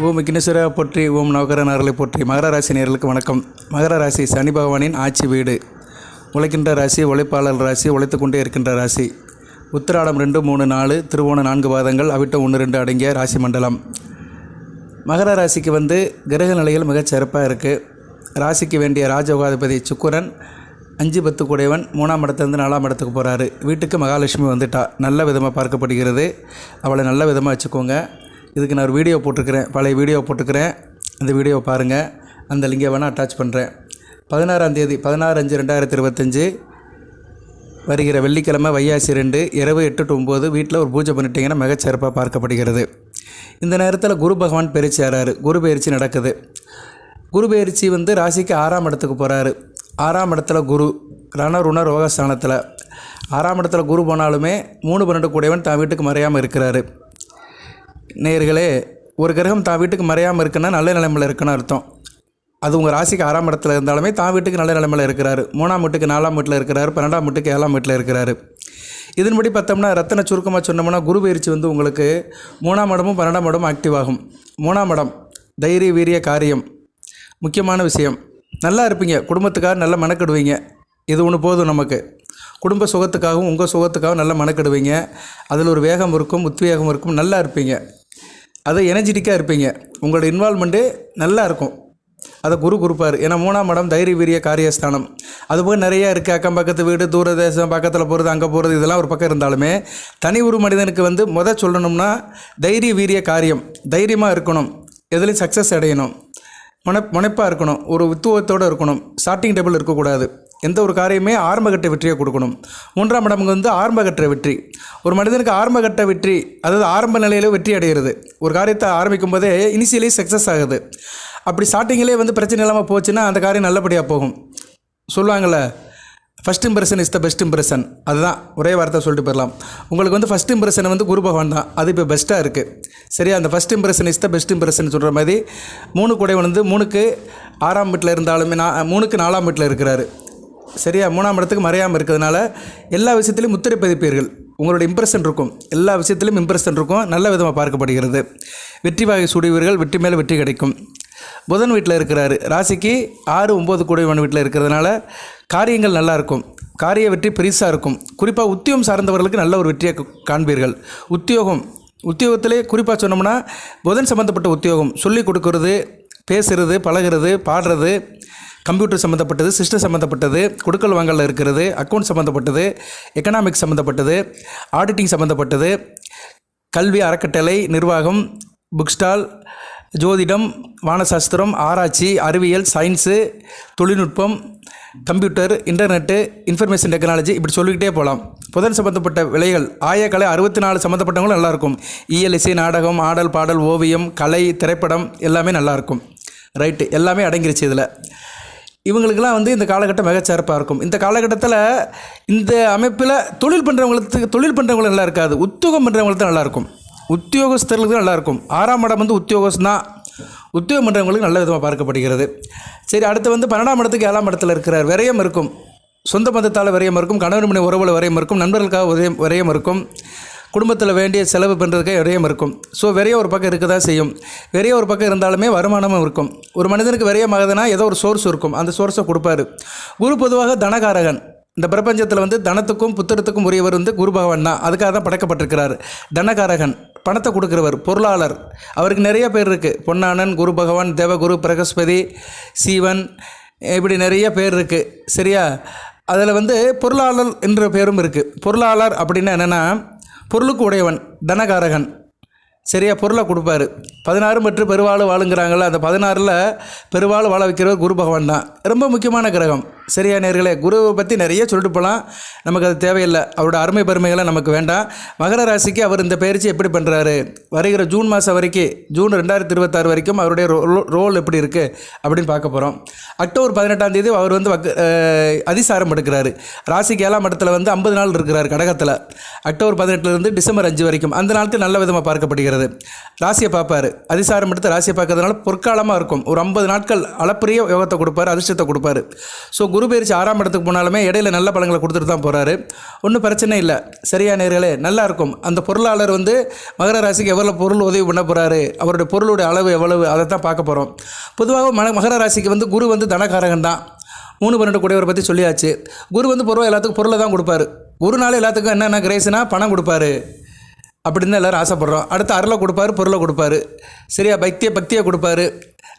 ஓம் விக்னேஸ்வரா போற்றி, ஓம் நவகரன் அருளை போற்றி. மகர ராசி நேயர்களுக்கு வணக்கம். மகர ராசி சனி பகவானின் ஆட்சி வீடு. உழைக்கின்ற ராசி, உழைப்பாளர் ராசி, உழைத்து கொண்டே இருக்கின்ற ராசி. உத்திராடம் 2, 3, 4, திருவோணம் 4 பாதங்கள், அவிட்டம் 1, 2 அடங்கிய ராசி மண்டலம். மகர ராசிக்கு கிரக நிலைகள் மிகச் சிறப்பாக இருக்குது. ராசிக்கு வேண்டிய ராஜயோகாதிபதி சுக்கிரன் 5, 10 கூடையவன் 3ஆம் இடத்துலேருந்து 4ஆம் இடத்துக்கு போகிறாரு. வீட்டுக்கு மகாலட்சுமி வந்துட்டா நல்ல விதமாக பார்க்கப்படுகிறது. அவளை நல்ல விதமாக வச்சுக்கோங்க. இதுக்கு நான் ஒரு வீடியோ போட்டிருக்கிறேன், பழைய வீடியோ போட்டிருக்கிறேன். அந்த வீடியோவை பாருங்கள். அந்த லிங்கை வேணால் அட்டாச் பண்ணுறேன். 16ஆம் தேதி 16/5/2025 வருகிற வெள்ளிக்கிழமை வைகாசி 2 இரவு 8 to 9 வீட்டில் ஒரு பூஜை பண்ணிட்டீங்கன்னா மிகச்சிறப்பாக பார்க்கப்படுகிறது. இந்த நேரத்தில் குரு பகவான் பயிற்சி ஆறாரு. குரு பயிற்சி நடக்குது. குரு பயிற்சி ராசிக்கு 6ஆம் இடத்துக்கு போகிறாரு. 6ஆம் இடத்துல குரு ரணருண ரோகஸ்தானத்தில். 6ஆம் இடத்துல குரு போனாலுமே 3, 12 கூடையவன் தான் வீட்டுக்கு மறையாமல் இருக்கிறாரு. நேயர்களே, ஒரு கிரகம் தான் வீட்டுக்கு மறையாமல் இருக்குன்னா நல்ல நிலைமையில் இருக்குன்னு அர்த்தம். அது உங்கள் ராசிக்கு 6ஆம் இடத்துல இருந்தாலுமே தான் வீட்டுக்கு நல்ல நிலைமையில் இருக்கிறாரு. 3ஆம் வீட்டுக்கு 4ஆம் வீட்டில் இருக்கிறாரு. 12ஆம் வீட்டுக்கு 7ஆம் வீட்டில் இருக்கிறாரு. இதன்படி பார்த்தோம்னா ரத்தன சுருக்கமாக சொன்னோம்னா குரு பயிற்சி உங்களுக்கு 3ஆம் இடமும் 12ஆம் இடமும் ஆக்டிவ் ஆகும். 3ஆம் இடம் தைரிய வீரிய காரியம், முக்கியமான விஷயம். நல்லா இருப்பீங்க, குடும்பத்துக்காக நல்ல மெனக்கெடுவீங்க. இது ஒன்று போதும் நமக்கு. குடும்ப சுகத்துக்காகவும் உங்கள் சுகத்துக்காகவும் நல்லா மெனக்கெடுவீங்க. அதில் ஒரு வேகம் இருக்கும், உத்வேகம் இருக்கும், நல்லா இருப்பீங்க. அதை எனர்ஜெட்டிக்காக இருப்பீங்க. உங்களோட இன்வால்மெண்ட்டு நல்லா இருக்கும். அதை குரு கொடுப்பார். ஏன்னா 3ஆம் இடம் தைரிய வீரிய காரியஸ்தானம். அதுபோக நிறையா இருக்குது. அக்கம் பக்கத்து வீடு, தூரதேசம், பக்கத்தில் போகிறது, அங்கே போகிறது, இதெல்லாம் ஒரு பக்கம் இருந்தாலுமே தனி ஒரு மனிதனுக்கு சொல்லணும்னா தைரிய வீரிய காரியம், தைரியமாக இருக்கணும், எதுலேயும் சக்ஸஸ் அடையணும், முனைப்பாக இருக்கணும், ஒரு உத்துவத்தோடு இருக்கணும், ஸ்டார்டிங் டேபிள் இருக்கக்கூடாது. எந்த ஒரு காரியமே ஆரம்பகட்ட வெற்றியை கொடுக்கணும். 3ஆம் இடம் ஆரம்பகட்ட வெற்றி. ஒரு மனிதனுக்கு ஆரம்பகட்ட வெற்றி, அதாவது ஆரம்ப நிலையில் வெற்றி அடைகிறது. ஒரு காரியத்தை ஆரம்பிக்கும் போதே இனிஷியலி சக்ஸஸ் ஆகுது. அப்படி ஸ்டார்டிங்கிலே பிரச்சனை இல்லாமல் போச்சுன்னா அந்த காரியம் நல்லபடியாக போகும். சொல்லுவாங்கள்ல, first impression is the best impression. அதுதான் ஒரே வார்த்தை சொல்லிட்டு போயிடலாம். உங்களுக்கு ஃபஸ்ட் இம்ப்ரெஷன் குரு பகவான் தான். அது இப்போ பெஸ்ட்டாக இருக்குது. சரியா? அந்த first impression is the best impression சொல்கிற மாதிரி 3 கூடையவன் 3க்கு 6ஆம் வீட்டில் இருந்தாலுமே 3க்கு 4ஆம் வீட்டில் இருக்கிறாரு. சரியா? 3ஆம் இடத்துக்கு மறையாமல் இருக்கிறதுனால எல்லா விஷயத்துலையும் முத்திரை பதிப்பீர்கள். உங்களோட இம்ப்ரெஷன் இருக்கும். எல்லா விஷயத்துலையும் இம்ப்ரெஷன் இருக்கும். நல்ல விதமாக பார்க்கப்படுகிறது. வெற்றி வாகை சூடுவீர்கள். வெற்றி மேலே வெற்றி கிடைக்கும். புதன் வீட்டில் இருக்கிறாரு. ராசிக்கு 6, 9 கூடையவன் வீட்டில் இருக்கிறதுனால காரியங்கள் நல்லாயிருக்கும். காரிய வெற்றி பெருசாக இருக்கும். குறிப்பாக உத்தியோகம் சார்ந்தவர்களுக்கு நல்ல ஒரு வெற்றியை காண்பீர்கள். உத்தியோகத்திலே குறிப்பாக சொன்னோம்னா புதன் சம்மந்தப்பட்ட உத்தியோகம், சொல்லிக் கொடுக்கறது, பேசுகிறது, பழகிறது, பாடுறது, கம்ப்யூட்டர் சம்மந்தப்பட்டது, சிஸ்டம் சம்மந்தப்பட்டது, கொடுக்கல் வாங்கலில் இருக்கிறது, அக்கௌண்ட் சம்மந்தப்பட்டது, எக்கனாமிக்ஸ் சம்மந்தப்பட்டது, ஆடிட்டிங் சம்மந்தப்பட்டது, கல்வி அறக்கட்டளை, நிர்வாகம், புக் ஸ்டால், ஜோதிடம், வானசாஸ்திரம், ஆராய்ச்சி, அறிவியல், சயின்ஸு, தொழில்நுட்பம், கம்ப்யூட்டர், இன்டர்நெட்டு, இன்ஃபர்மேஷன் டெக்னாலஜி, இப்படி சொல்லிக்கிட்டே போகலாம். புதன் சம்மந்தப்பட்ட விலைகள், ஆயக்கலை 64 சம்மந்தப்பட்டவங்களும் நல்லாயிருக்கும். இயலிசை, நாடகம், ஆடல், பாடல், ஓவியம், கலை, திரைப்படம் எல்லாமே நல்லாயிருக்கும். ரைட்டு, எல்லாமே அடங்கிருச்சு இதில். இவங்களுக்கெல்லாம் இந்த காலகட்டம் மிகச்சிறப்பாக இருக்கும். இந்த காலகட்டத்தில் இந்த அமைப்பில் தொழில் பண்ணுறவங்களுக்கு நல்லா இருக்காது. உத்தியோகம் பண்ணுறவங்களுக்கு தான் நல்லாயிருக்கும். உத்தியோகஸ்தர்களுக்கு தான் நல்லாயிருக்கும். 6ஆம் இடம் உத்தியோகஸ்தான். உத்தியோகம் பண்ணுறவங்களுக்கு நல்ல விதமாக பார்க்கப்படுகிறது. சரி, அடுத்து 12ஆம் இடத்துக்கு 7ஆம் இடத்துல இருக்கிறார். விரயம் இருக்கும். சொந்த பந்தத்தால் விரயம் இருக்கும். கணவன் மனைவி உறவுல விரயம் இருக்கும். நண்பர்களுக்காக விரயம் இருக்கும். குடும்பத்தில் வேண்டிய செலவு பண்ணுறதுக்கே விரயம் இருக்கும். ஸோ விரயம் ஒரு பக்கம் இருக்க தான் செய்யும். விரயம் ஒரு பக்கம் இருந்தாலுமே வருமானமும் இருக்கும். ஒரு மனிதனுக்கு விரயம் ஆகுதுன்னா ஏதோ ஒரு சோர்ஸ் இருக்கும். அந்த சோர்ஸை கொடுப்பாரு. குரு பொதுவாக தனகாரகன். இந்த பிரபஞ்சத்தில் தனத்துக்கும் புத்திரத்துக்கும் உரியவர் குரு பகவான் தான். அதுக்காக தான் படைக்கப்பட்டிருக்கிறார். தனகாரகன், பணத்தை கொடுக்குறவர், பொருளாளர். அவருக்கு நிறைய பேர் இருக்குது. பொன்னானன், குரு பகவான், தேவகுரு, பிரகஸ்பதி, சீவன், இப்படி நிறைய பேர் இருக்குது. சரியா? அதில் பொருளாளர் என்ற பேரும் இருக்குது. பொருளாளர் அப்படின்னா என்னென்னா பொருளுக்கு உடையவன், தனகாரகன். சரியா? பொருளை கொடுப்பாரு. 16 மற்றும் பெருவாள் வாழுங்கிறாங்கள, அந்த 16ல் பெருவாள் வாழ வைக்கிறவர் குரு பகவான் தான். ரொம்ப முக்கியமான கிரகம். சரியா நேர்களே? குருவை பற்றி நிறைய சொல்லிட்டு போகலாம். நமக்கு அது தேவையில்லை. அவரோட அருமை பெருமைகளை நமக்கு வேண்டாம். மகர ராசிக்கு அவர் இந்த பயிற்சி எப்படி பண்ணுறாரு, வருகிற ஜூன் மாதம் வரைக்கும், ஜூன் 2026 வரைக்கும் அவருடைய ரோல் எப்படி இருக்குது அப்படின்னு பார்க்க போகிறோம். அக்டோபர் 18ஆம் தேதி அவர் அதிசாரம் எடுக்கிறாரு. ராசிக்கு 7ஆம் இடத்துல 50 நாள் இருக்கிறார் கடகத்தில். அக்டோபர் 18லேருந்து டிசம்பர் 5 வரைக்கும் அந்த நாளுக்கு நல்ல விதமாக பார்க்கப்படுகிறது. ராசியை பார்ப்பார். அதிசாரம் எடுத்து ராசியை பார்க்கறதுனால பொற்காலமாக இருக்கும். ஒரு 50 நாட்கள் அளப்பரிய யோகத்தை கொடுப்பார், அதிர்ஷ்டத்தை கொடுப்பார். ஸோ குரு பயிற்சி 6ஆம் இடத்துக்கு போனாலுமே இடையில நல்ல பலன்களை கொடுத்துட்டு தான் போகிறாரு. ஒன்றும் பிரச்சனை இல்லை. சரியா நேயர்களே, நல்லாயிருக்கும். அந்த பொருளாளர் வந்து மகர ராசிக்கு எவ்வளோ பொருள் உதவி பண்ண போகிறாரு, அவருடைய பொருளுடைய அளவு எவ்வளவு, அதை தான் பார்க்க போகிறோம். பொதுவாக மகர ராசிக்கு வந்து குரு வந்து தனகாரகன் தான். 3-12 கூடியவரை பற்றி சொல்லியாச்சு. குரு வந்து பொருள் எல்லாத்துக்கும் பொருளை தான் கொடுப்பாரு. குருனால எல்லாத்துக்கும் என்னென்ன கிரேஸ்னா பணம் கொடுப்பாரு அப்படின்னு தான் எல்லோரும் ஆசைப்பட்றோம். அடுத்து அருளை கொடுப்பாரு, பொருளை கொடுப்பாரு. சரியா, பக்தியை கொடுப்பாரு,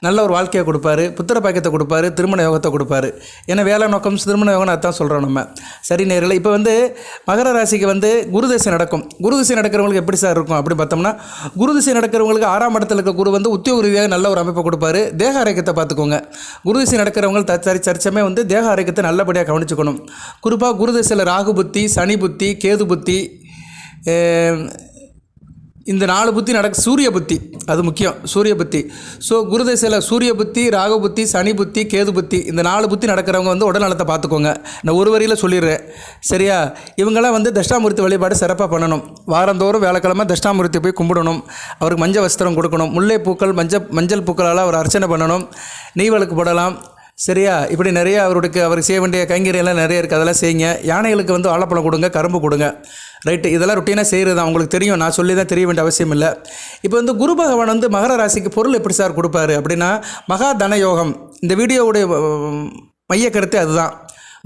நல்ல ஒரு வாழ்க்கையை கொடுப்பாரு, புத்திர பாக்கியத்தை கொடுப்பாரு, திருமண யோகத்தை கொடுப்பாரு. ஏன்னா வேலை நோக்கம் திருமண யோகம்னு அதான் சொல்கிறோம் நம்ம. சரி நேரில் இப்போ வந்து மகர ராசிக்கு வந்து குருதிசை நடக்கும். குருதிசை நடக்கிறவங்களுக்கு எப்படி சார் இருக்கும் அப்படின்னு பார்த்தோம்னா, குருதிசை நடக்கிறவங்களுக்கு 6ஆம் இடத்துல இருக்க குரு வந்து உத்தியோக ரீதியாக நல்ல ஒரு அமைப்பை கொடுப்பாரு. தேக ஆரோக்கியத்தை பார்த்துக்கோங்க. குருதிசை நடக்கிறவங்க சரிச்சமே வந்து தேக ஆரோக்கியத்தை நல்லபடியாக கவனிச்சுக்கணும். குறிப்பாக குருதிசையில் ராகு புத்தி, சனி புத்தி, கேது புத்தி, இந்த 4 புத்தி சூரிய புத்தி, அது முக்கியம். சூரிய புத்தி. ஸோ குருதசையில் சூரிய புத்தி, ராகு புத்தி, சனி புத்தி, கேது புத்தி, இந்த 4 புத்தி நடக்கிறவங்க வந்து உடல் நலத்தை பார்த்துக்கோங்க. நான் ஒரு வரியில் சொல்லிடுறேன். சரியா, இவங்களாம் வந்து தட்சிணாமூர்த்தி வழிபாடு சிறப்பாக பண்ணணும். வாரந்தோறும் வேலைக்கிழமை தட்சிணாமூர்த்தி போய் கும்பிடணும். அவருக்கு மஞ்சள் வஸ்திரம் கொடுக்கணும். முல்லை பூக்கள், மஞ்சள் பூக்களால் அவர் அர்ச்சனை பண்ணணும். நெய் விளக்கு போடலாம். சரியா, இப்படி நிறைய அவருக்கு செய்ய வேண்டிய கைங்கரியெல்லாம் நிறைய இருக்குது. அதெல்லாம் செய்யுங்க. யானைகளுக்கு வந்து வாழைப்பழம் கொடுங்க, கரும்பு கொடுங்க. ரைட்டு, இதெல்லாம் ருட்டீனாக செய்கிறது தான். உங்களுக்கு தெரியும், நான் சொல்லி தான் தெரிய வேண்டிய அவசியம் இல்லை. இப்போ வந்து குரு பகவான் வந்து மகர ராசிக்கு பொருள் எப்படி சார் கொடுப்பாரு அப்படின்னா, மகா தனயோகம். இந்த வீடியோவுடைய மைய கருத்து அதுதான்.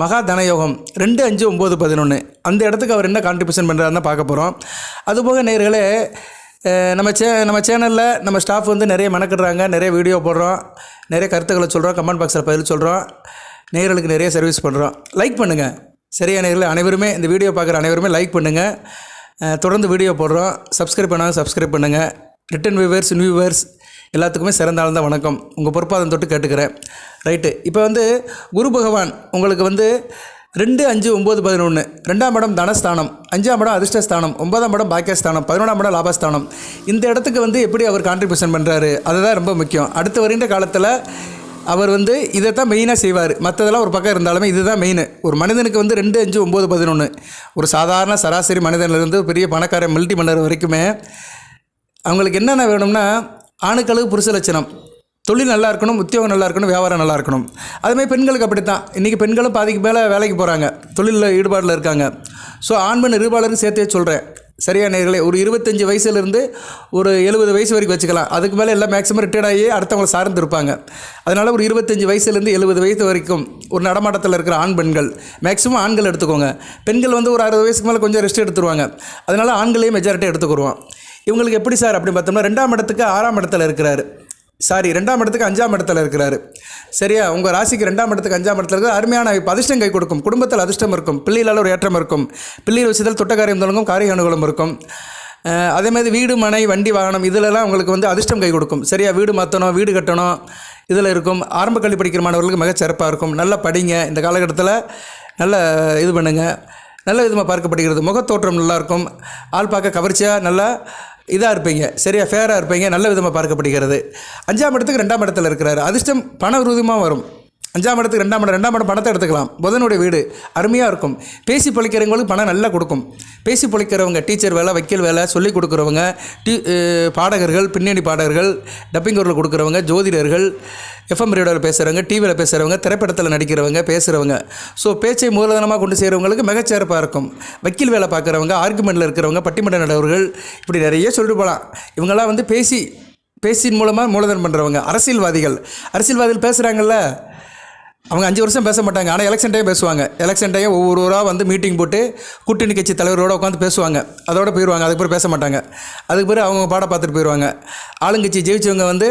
மகா தனயோகம் 2, 5, 9, 11 அந்த இடத்துக்கு அவர் என்ன கான்ட்ரிபியூஷன் பண்ணுறாருன்னு தான் பார்க்க போகிறோம். அதுபோக நேயர்களே, நம்ம சேனலில் நம்ம ஸ்டாஃப் வந்து நிறைய மெனக்கிடுறாங்க. நிறைய வீடியோ போடுறோம், நிறைய கருத்துக்களை சொல்கிறோம், கமெண்ட் பாக்ஸில் பதில் சொல்கிறோம், நேயர்களுக்கு நிறைய சர்வீஸ் பண்ணுறோம். லைக் பண்ணுங்கள். சரியா நேயர்களே, அனைவருமே இந்த வீடியோ பார்க்குற அனைவருமே லைக் பண்ணுங்கள். தொடர்ந்து வீடியோ போடுறோம். சப்ஸ்கிரைப் பண்ணாங்க சப்ஸ்கிரைப் பண்ணுங்கள். ரிட்டன் வியூவர்ஸ், நியூவர்ஸ் எல்லாத்துக்குமே சிறந்தாழ்ந்த வணக்கம். உங்கள் பொறுப்பாதம் தொட்டு கேட்டுக்கிறேன். ரைட்டு, இப்போ வந்து குரு பகவான் உங்களுக்கு வந்து 2, 5, 9, 11 2ஆம் இடம் தனஸ்தானம், 5ஆம் இடம் அதிர்ஷ்டஸ்தானம், 9ஆம் இடம் பாக்கியஸ்தானம், 11ஆம் இடம் லாபஸ்தானம். இந்த இடத்துக்கு வந்து எப்படி அவர் கான்ட்ரிபியூஷன் பண்ணுறாரு, அதுதான் ரொம்ப முக்கியம். அடுத்து வருகின்ற காலத்தில் அவர் வந்து இதை தான் மெயினாக செய்வார். மற்றதெல்லாம் ஒரு பக்கம் இருந்தாலுமே இதுதான் மெயின். ஒரு மனிதனுக்கு வந்து 2, 5, 9, 11 ஒரு சாதாரண சராசரி மனிதனிலிருந்து பெரிய பணக்கார மில்டி மன்னர் வரைக்குமே அவங்களுக்கு என்னென்ன வேணும்னா, ஆணுக்களுக்கு புருஷ லட்சணம், தொழில் நல்லா இருக்கணும், உத்தியோகம் நல்லா இருக்கணும், வியாபாரம் நல்லா இருக்கணும். அதுமாதிரி பெண்களுக்கு அப்படி தான். இன்றைக்கி பெண்களும் பாதிக்கு மேலே வேலைக்கு போகிறாங்க, தொழிலில் ஈடுபாடில் இருக்காங்க. ஸோ ஆண் பெண் இருபாலருக்கு சேர்த்தே சொல்கிறேன். சரியா நேயர்களே, ஒரு 25 வயசுலேருந்து ஒரு 70 வயசு வரைக்கும் வச்சுக்கலாம். அதுக்கு மேலே எல்லாம் மேக்ஸிமம் ரிட்டையர்ட் ஆகி அடுத்தவங்களை சார்ந்து இருப்பாங்க. அதனால் ஒரு 25 வயசுலேருந்து 70 வயசு வரைக்கும் ஒரு நடமாட்டத்தில் இருக்கிற ஆண் பெண்கள், மேக்ஸிமம் ஆண்கள் எடுத்துக்கோங்க. பெண்கள் வந்து ஒரு 60 வயசுக்கு மேலே கொஞ்சம் ரெஸ்ட் எடுத்துருவாங்க. அதனால் ஆண்களையும் மெஜாரிட்டி எடுத்துக்கிடுவோம். இவங்களுக்கு எப்படி சார் அப்படின்னு பார்த்தோம்னா, 2ஆம் இடத்துக்கு 6ஆம் இடத்துல இருக்கிறாரு. 2ஆம் இடத்துக்கு 5ஆம் இடத்துல இருக்கிறாரு. சரியா, உங்கள் ராசிக்கு 2ஆம் இடத்துக்கு 5ஆம் இடத்துல இருக்கிற அருமையான அதிர்ஷ்டம் கை கொடுக்கும். குடும்பத்தில் அதிர்ஷ்டம் இருக்கும். பிள்ளைகளால் ஒரு ஏற்றம் இருக்கும். பிள்ளைகள் விஷயத்தில் தொட்ட காரியம் தொடங்கும், காரிய அனுகூலம் இருக்கும். அதேமாதிரி வீடு, மனை, வண்டி, வாகனம் இதிலெல்லாம் உங்களுக்கு வந்து அதிர்ஷ்டம் கை கொடுக்கும். சரியா, வீடு மாற்றணும், வீடு கட்டணும், இதில் இருக்கும். ஆரம்ப கல்வி படிக்கிற மாணவர்களுக்கு மிகச்சிறப்பாக இருக்கும். நல்லா படிங்க. இந்த காலகட்டத்தில் நல்ல இது பண்ணுங்கள். நல்ல விதமாக பார்க்கப்படுகிறது. முகத்தோற்றம் நல்லாயிருக்கும். ஆள் பார்க்க கவர்ச்சியாக நல்லா இதாக இருப்பீங்க. சரியா, ஃபேராக இருப்பீங்க. நல்ல விதமாக பார்க்கப்படுகிறது. 5ஆம் இடத்துக்கு 2ஆம் இடத்துல இருக்கிறாரு. அதிர்ஷ்டம் பண விரோதமாக வரும். 5ஆம் இடத்துக்கு 2ஆம் இடம் பணத்தை எடுத்துக்கலாம். புதனுடைய வீடு அருமையாக இருக்கும். பேசி பொழைக்கிறவங்களுக்கு பணம் நல்லா கொடுக்கும். பேசி பொழைக்கிறவங்க, டீச்சர் வேலை, வக்கீல் வேலை, சொல்லிக் கொடுக்குறவங்க, பாடகர்கள், பின்னணி பாடகர்கள், டப்பிங் குரல் கொடுக்குறவங்க, ஜோதிடர்கள், எஃப்எம் ரேடியோவில் பேசுகிறவங்க, டிவியில் பேசுகிறவங்க, திரைப்படத்தில் நடிக்கிறவங்க, பேசுகிறவங்க. ஸோ பேச்சை மூலதனமாக கொண்டு செய்கிறவங்களுக்கு மிகச்சிறப்பாக இருக்கும். வக்கீல் வேலை பார்க்குறவங்க, ஆர்குமெண்ட்டில் இருக்கிறவங்க, பட்டிமன்ற நடுவர்கள், இப்படி நிறைய சொல்லிட்டு போகலாம். இவங்கெல்லாம் வந்து பேசின் மூலமாக மூலதனம் பண்ணுறவங்க. அரசியல்வாதிகள் பேசுகிறாங்கல்ல, அவங்க 5 வருஷம் பேச மாட்டாங்க. ஆனால் எலெக்ஷன் டைம் பேசுவாங்க. எலெக்ஷன் டைம் ஒவ்வொரு ஊராக வந்து மீட்டிங் போட்டு கூட்டணி கட்சி தலைவரோடு உட்காந்து பேசுவாங்க. அதோட போயிடுவாங்க. அதுக்கு பிறகு பேச மாட்டாங்க. அதுக்கு பிறகு அவங்க பாடம் பார்த்துட்டு போயிடுவாங்க. ஆளுங்கட்சி ஜெயிச்சவங்க வந்து